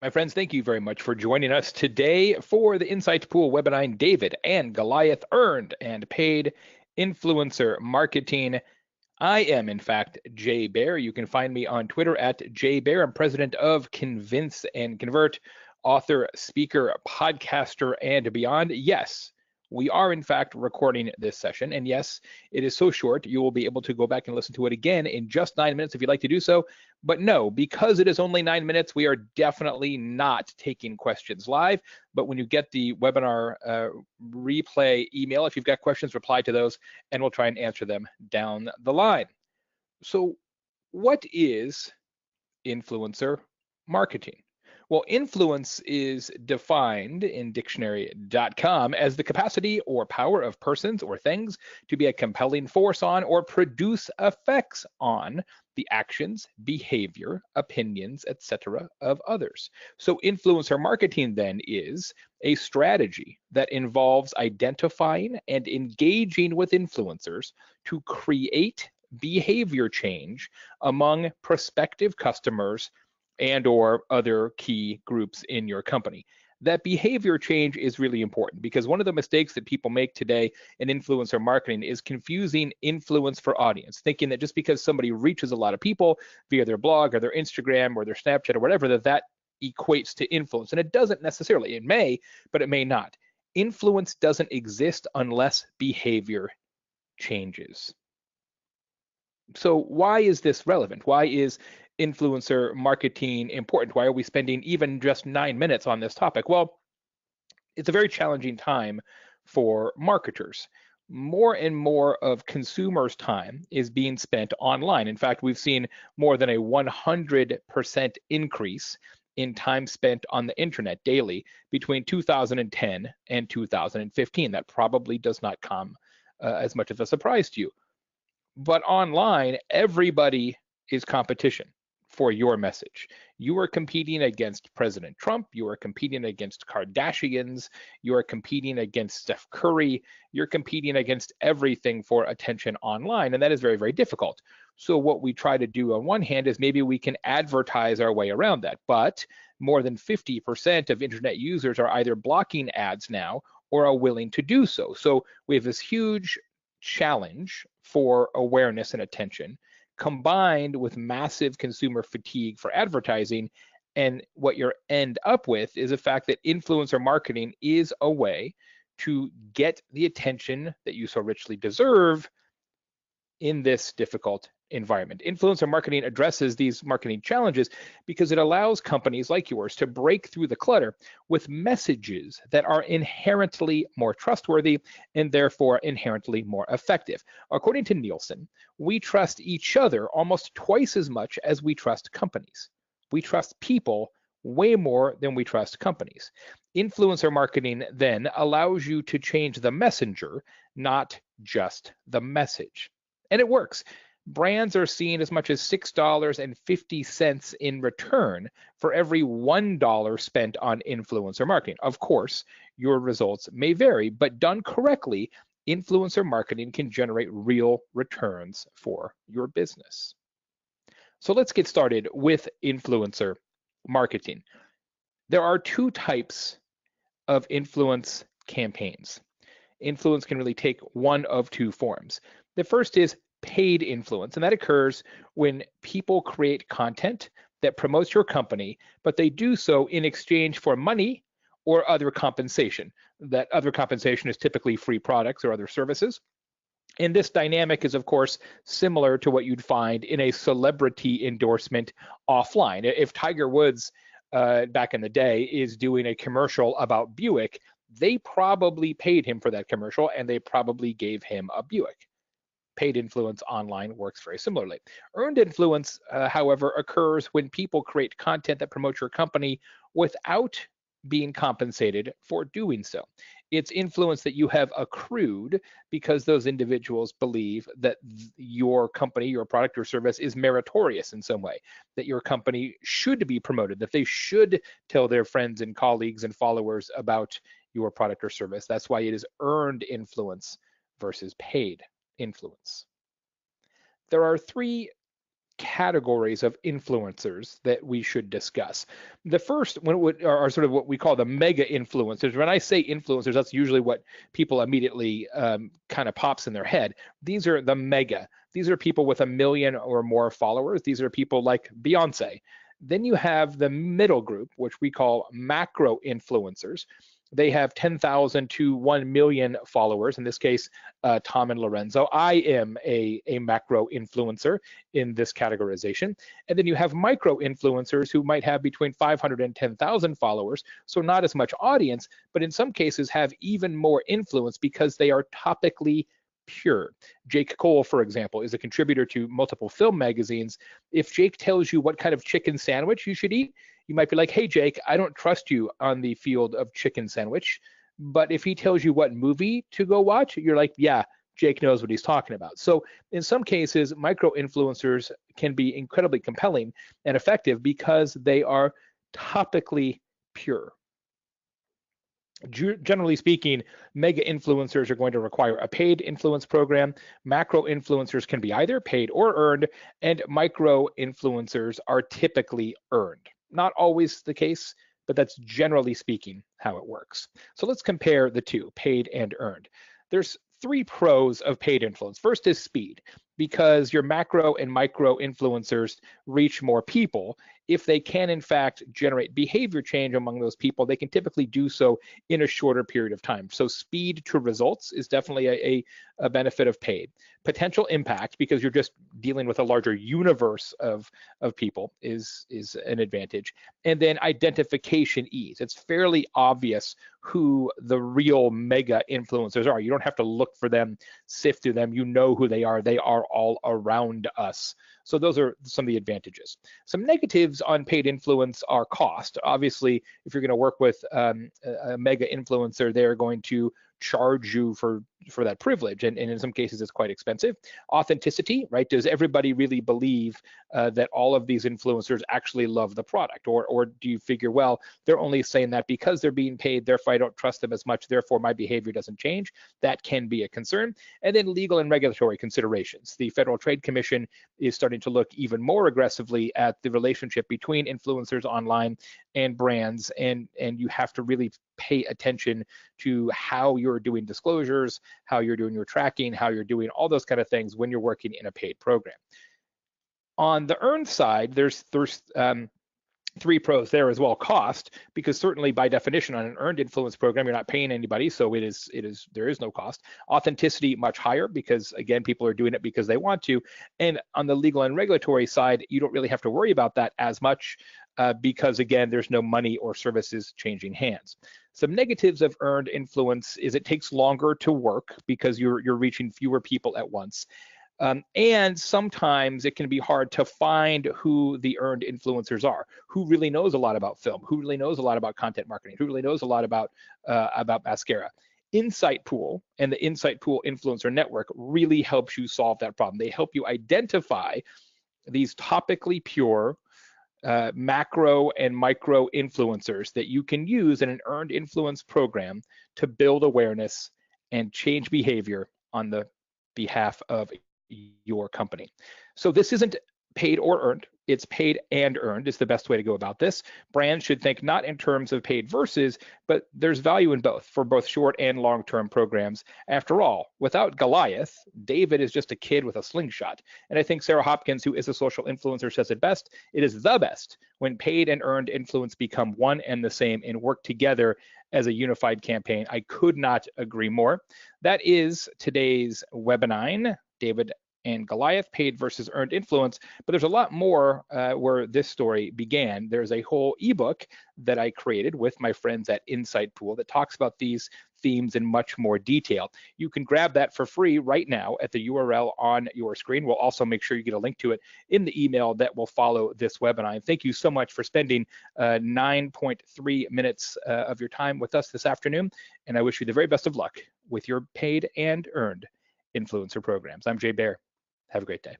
My friends, thank you very much for joining us today for the Insights Pool Webinine. David and Goliath earned and paid influencer marketing. I am, in fact, Jay Bear. You can find me on Twitter at Jay Bear. I'm president of Convince and Convert, author, speaker, podcaster, and beyond. Yes, we are, in fact, recording this session. And yes, it is so short, you will be able to go back and listen to it again in just 9 minutes if you'd like to do so. But no, because it is only 9 minutes, we are definitely not taking questions live. But when you get the webinar replay email, if you've got questions, reply to those, and we'll try and answer them down the line. So what is influencer marketing? Well, influence is defined in dictionary.com as the capacity or power of persons or things to be a compelling force on or produce effects on the actions, behavior, opinions, etc. of others. So influencer marketing then is a strategy that involves identifying and engaging with influencers to create behavior change among prospective customers and or other key groups in your company. That behavior change is really important because one of the mistakes that people make today in influencer marketing is confusing influence for audience, thinking that just because somebody reaches a lot of people via their blog or their Instagram or their Snapchat or whatever, that equates to influence. And it doesn't necessarily. It may, but it may not. Influence doesn't exist unless behavior changes. So why is this relevant? Why is influencer marketing important? Why are we spending even just 9 minutes on this topic? Well, it's a very challenging time for marketers. More and more of consumers' time is being spent online. In fact, we've seen more than a 100% increase in time spent on the internet daily between 2010 and 2015. That probably does not come as much of a surprise to you. But online, everybody is competition for your message. You are competing against President Trump. You are competing against Kardashians. You are competing against Steph Curry. You're competing against everything for attention online, and that is very, very difficult. So what we try to do on one hand is maybe we can advertise our way around that, but more than 50% of internet users are either blocking ads now or are willing to do so. So we have this huge challenge for awareness and attention combined with massive consumer fatigue for advertising. And what you end up with is the fact that influencer marketing is a way to get the attention that you so richly deserve in this difficult environment. Influencer marketing addresses these marketing challenges because it allows companies like yours to break through the clutter with messages that are inherently more trustworthy and therefore inherently more effective. According to Nielsen, we trust each other almost twice as much as we trust companies. We trust people way more than we trust companies. Influencer marketing then allows you to change the messenger, not just the message. And it works. Brands are seeing as much as $6.50 in return for every $1 spent on influencer marketing. Of course, your results may vary, but done correctly, influencer marketing can generate real returns for your business. So let's get started with influencer marketing. There are two types of influence campaigns. Influence can really take one of two forms. The first is paid influence, and that occurs when people create content that promotes your company, but they do so in exchange for money or other compensation. That other compensation is typically free products or other services. And this dynamic is, of course, similar to what you'd find in a celebrity endorsement offline. If Tiger Woods back in the day is doing a commercial about Buick, they probably paid him for that commercial and they probably gave him a Buick. Paid influence online works very similarly. Earned influence, however, occurs when people create content that promotes your company without being compensated for doing so. It's influence that you have accrued because those individuals believe that your company, your product or service is meritorious in some way, that your company should be promoted, that they should tell their friends and colleagues and followers about your product or service. That's why it is earned influence versus paid influence. There are three categories of influencers that we should discuss. The first one are sort of what we call the mega influencers. When I say influencers, that's usually what people immediately kind of pops in their head. These are the mega. These are people with 1 million or more followers. These are people like Beyonce. Then you have the middle group, which we call macro influencers. They have 10,000 to 1 million followers. In this case, Tom and Lorenzo. I am a macro influencer in this categorization. And then you have micro influencers who might have between 500 and 10,000 followers, so not as much audience, but in some cases have even more influence because they are topically pure. Jake Cole, for example, is a contributor to multiple film magazines. If Jake tells you what kind of chicken sandwich you should eat, you might be like, hey, Jake, I don't trust you on the field of chicken sandwich. But if he tells you what movie to go watch, you're like, yeah, Jake knows what he's talking about. So in some cases, micro influencers can be incredibly compelling and effective because they are topically pure. Generally speaking, mega influencers are going to require a paid influence program. Macro influencers can be either paid or earned, and micro influencers are typically earned. Not always the case, but that's generally speaking how it works. So let's compare the two, paid and earned. There's 3 pros of paid influence. First is speed, because your macro and micro influencers reach more people. If they can, in fact, generate behavior change among those people, they can typically do so in a shorter period of time. So speed to results is definitely a benefit of paid. Potential impact, because you're just dealing with a larger universe of people, is an advantage. And then identification ease. It's fairly obvious who the real mega influencers are. You don't have to look for them, sift through them. You know who they are. They are all around us. So those are some of the advantages. Some negatives on paid influence are cost. Obviously, if you're going to work with a mega influencer, they're going to charge you for that privilege, and in some cases it's quite expensive. Authenticity, right? Does everybody really believe that all of these influencers actually love the product, or do you figure, well, they're only saying that because they're being paid, therefore I don't trust them as much, therefore my behavior doesn't change? That can be a concern. And then legal and regulatory considerations. The Federal Trade Commission is starting to look even more aggressively at the relationship between influencers online and brands, and you have to really pay attention to how you're doing disclosures, how you're doing your tracking, how you're doing all those kind of things when you're working in a paid program. On the earned side, there's 3 pros there as well. Cost, because certainly by definition on an earned influence program, you're not paying anybody, so there is no cost. Authenticity, much higher, because again, people are doing it because they want to. And on the legal and regulatory side, you don't really have to worry about that as much because again, there's no money or services changing hands. Some negatives of earned influence is it takes longer to work because you're reaching fewer people at once. And sometimes it can be hard to find who the earned influencers are, who really knows a lot about film, who really knows a lot about content marketing, who really knows a lot about mascara. Insight Pool and the Insight Pool Influencer Network really helps you solve that problem. They help you identify these topically pure macro and micro influencers that you can use in an earned influence program to build awareness and change behavior on the behalf of your company. So this isn't paid or earned, it's paid and earned is the best way to go about this. Brands should think not in terms of paid versus, but there's value in both for both short and long-term programs. After all, without Goliath, David is just a kid with a slingshot. And I think Sarah Hopkins, who is a social influencer, says it best. It is the best when paid and earned influence become one and the same and work together as a unified campaign. I could not agree more. That is today's Webinine. David and Goliath, paid versus earned influence. But there's a lot more where this story began. There's a whole ebook that I created with my friends at Insight Pool that talks about these themes in much more detail. You can grab that for free right now at the URL on your screen. We'll also make sure you get a link to it in the email that will follow this webinar. And thank you so much for spending 9.3 minutes of your time with us this afternoon. And I wish you the very best of luck with your paid and earned influencer programs. I'm Jay Baer. Have a great day.